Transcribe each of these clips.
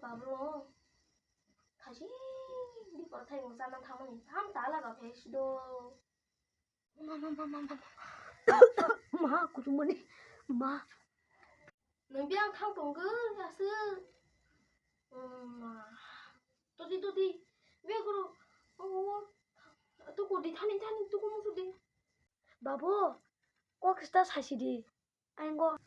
바보. 다시 네 버타이 공사는 타면 다음 달라가 배시도. 마 구주머니 마 능비랑 탕 동그 야스. 또디 왜 그러? 또 고디 타니 또 고무서 돼. 바보 꼭 스타 사시디 아이고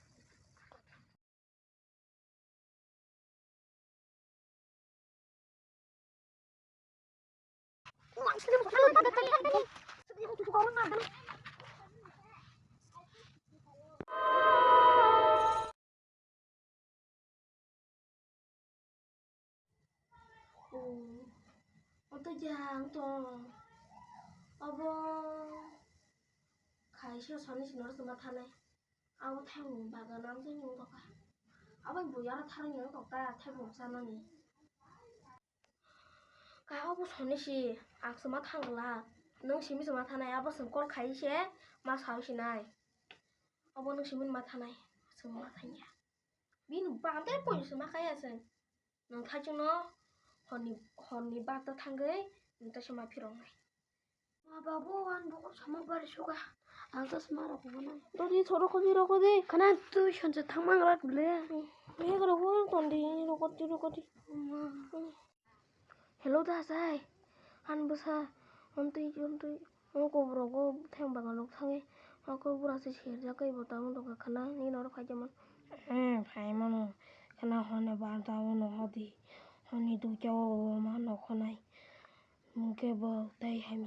어떠장 또 어버 가이셔 전에 신어서 맡아내 아우 태우 바가 남생 용덕아 아버지 뭐야라 타는 용덕가 태우 사나니 가 아버 전에시 악스마 탄글라 능 시미서 맡아내 아버선 꼴 가이셔 마 사우시나이 아버 능 시민 맡아내 스마 맡아냐 미는 반대 보이스 마카야선 능 타중너 허니 바다 탄거에 인터시 마 필요해 바보 안 보고 잠만 버리쇼가 안서스 말하고 그나 너디 저러고디 그나 또 현재 탕망을 그래 왜 그래 호영던데 이러고디 hello 다사이 한 부사 언뜻 ông bro theo bằng lúc thằng cô bro sẽ chia ra cái bộ tao nó cái khana ni nó phải cho mình phải mà nó khana hoa bàn tao nó hoa đi hoa đi tu cho mà nó khana này mình cái bờ tay hay